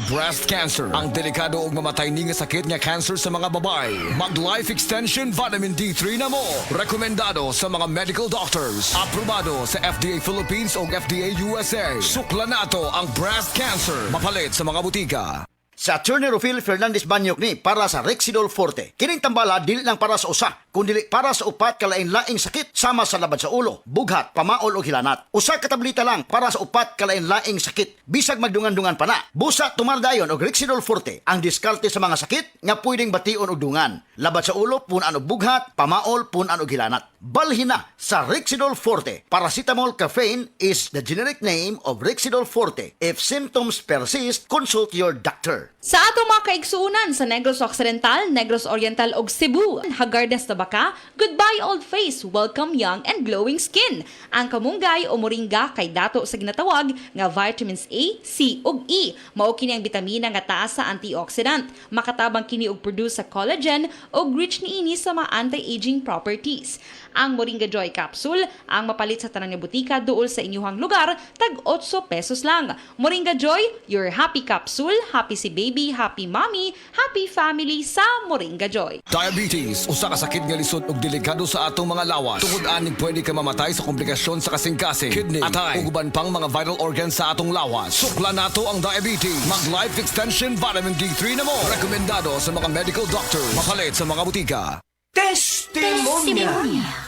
Breast cancer, ang delikado ug mamatay ni nga sakit nga cancer sa mga babae. Mag Life Extension Vitamin D3 na mo. Rekomendado sa mga medical doctors. Aprobado sa FDA Philippines ug FDA USA. Sukla nato ang breast cancer. Mapalit sa mga butika. Sa Attorney Rufil Fernandez Banyok ni para sa Rexidol Forte. Kining tambala dili lang para sa usa, kundi para sa upat kalain-laing sakit sama sa labad sa ulo, bughat, pamaol o hilanat. Usa ka tableta lang para sa upat kalain-laing sakit. Bisag magdungan-dungan pa na. Busa tumardayon og Rexidol Forte ang diskarte sa mga sakit nga pwedeng bation og dungan. Labad sa ulo punan og bughat, pamaol punan og hilanat. Balhin na sa Rexidol Forte. Paracetamol caffeine is the generic name of Rexidol Forte. If symptoms persist, consult your doctor. Sa ato mga kaigsuunan sa Negros Occidental, Negros Oriental ug Cebu, Hagardas Tabaka, goodbye old face, welcome young and glowing skin. Ang kamunggay o moringa kay dato sa ginatawag nga vitamins A, C ug E. Mao kini ang bitamina nga taas sa antioxidant. Makatabang kini og produce sa collagen ug rich niini sa mga anti-aging properties. Ang Moringa Joy Capsule ang mapalit sa tanang nga butika duol sa inyuhang lugar, tag 8 pesos lang. Moringa Joy, your happy capsule, happy si baby, happy mommy, happy family sa Moringa Joy. Diabetes, usa ka sakit nga lisod ug delikado sa atong mga lawas. Tungod anig pwede ka mamatay sa komplikasyon sa kasing-kasing, kidney, atay, ug uban pang mga vital organs sa atong lawas. Sukla nato ang diabetes. Mag Life Extension Vitamin D3 na mo. Rekomendado sa mga medical doctor. Mapalit sa mga butika. Testimonya.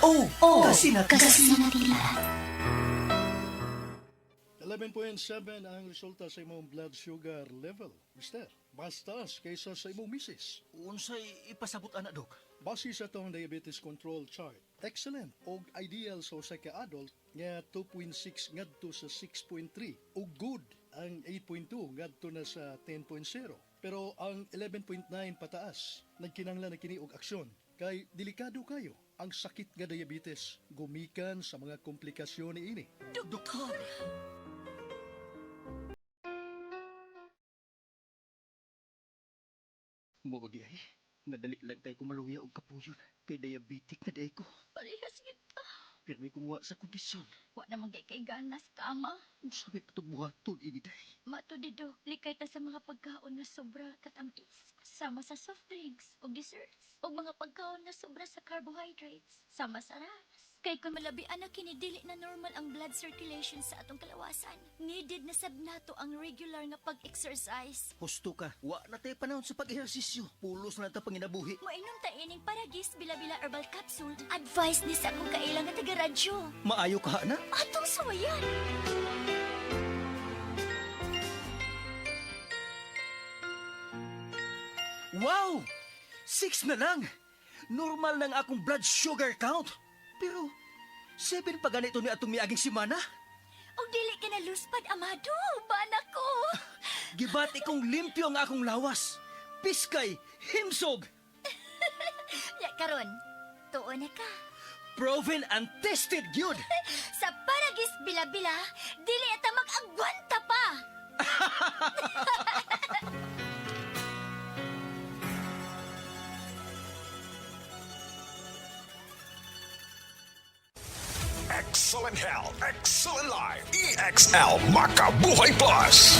Oh, kasi na 11.7 ang resulta sa imong blood sugar level, mister. Mas taas kaysa sa imong misis. Unsay ipasabot ana, Dok? Base sa itong diabetes control chart, excellent og ideal sa usa ka adult nga 2.6 ngadto sa 6.3 ug good ang 8.2 ngadto na sa 10.0. Pero ang 11.9 pataas, nagkinahanglan na kini og aksyon. Kay delikado kayo ang sakit nga diabetes, gumikan sa mga komplikasyon niini. Doktor! Mogi ay, nadali lang tayo kumaluya og kapuyon kay diabetic na day ko. Parehas kita. Pirmi kumuha sa kondisyon. Wa naman kay ganas ka, ama. Sabi pa itong buhaton, ini day. Mato dido, likay ta sa mga pagkaon na sobra katamis. Sama sa soft drinks o desserts. O mga pagkaon na sobra sa carbohydrates. Sama sa rice. Kay kung malabian na kinidili na normal ang blood circulation sa atong kalawasan, needed na sab nato ang regular nga pag-exercise. Husto ka, wa na tayo panahon sa pag-ehersisyo. Pulos na ta panginabuhi. Moinom ta ining Paragis Bila-Bila Herbal Capsule. Advice ni sa akong kailang nga taga-radyo. Maayo ka na? Atong suwayan. Wow! 6 na lang! Normal ng akong blood sugar count. Pero, 7 pa ganito ni atong miaging simana. Og dili ka na luspad, amado. Bana ko. Gibati kong limpyo ang akong lawas. Piskay, himsog. Ya karon, tuon na ka. Proven and tested gyud. Sa Paragis Bila-Bila, dili ata mag-agwanta pa. Excellent health, excellent life. EXL Makabuhay Plus.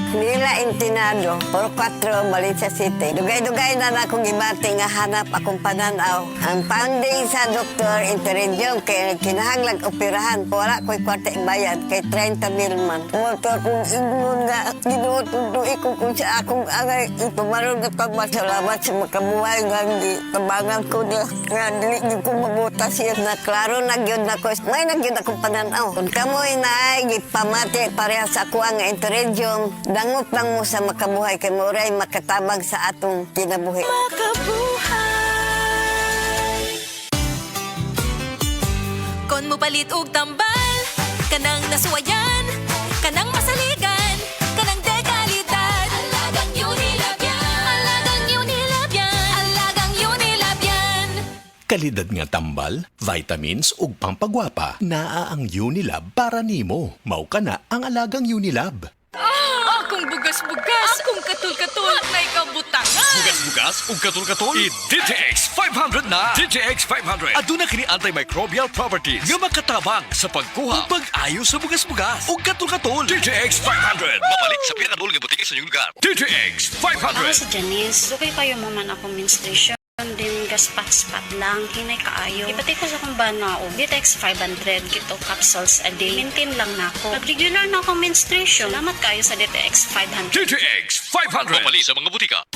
Nila Intinado, Puro 4, Valencia City. Dugay-dugay na akong ibati nga hanap akong pananaw. Ang funding sa Dr. Interregion kay kinahanglag operahan. Wala ko'y kwarta ibayad kay 30 mil man. Motor kong ingon nga ginutuloy ko kung sa akong angay ipamarong na pagmasalamat sa makabuhay nga tabangan ko niya. Nga dili niyo ko mabuta siya na klaro na gyud na ko. May nagyud akong pananaw. Kung kamoy na ay gipamati pareha sa ako ang Interregion, dangot lang mo sa makabuhay kay Moray makatabang sa atong kinabuhi. Kon mo palit og tambal, kanang nasuwayan, kanang masaligan, kanang dekalidad. Alagang Unilab yan. Alagang Unilab yan. Alagang Unilab yan. Kalidad nga tambal, vitamins ug pampagwapa. Naa ang Unilab para nimo. Mao kana ang alagang Unilab. Akong buga bugas-bugas. Akong katul-katul na ikabutangan. Bugas-bugas ug katul-katul. I-DTX 500 na! DTX 500 aduna kini antimicrobial properties nga makatabang sa pagkuha ug pag-ayo sa bugas-bugas ug katul-katul. DTX 500 mapalit sa pinakadul nga butika sa inyong lugar. DTX 500 Si Janice, lugay kayo mo man akong menstruation. Din gaspat-spat lang, hinay kaayo. Ipatay ko sa kong bana o DTX 500 kito capsules a day. Maintain lang na ako. Pag regular na akong menstruation, salamat kayo sa DTX 500. DTX 500 mapalit sa mga butika.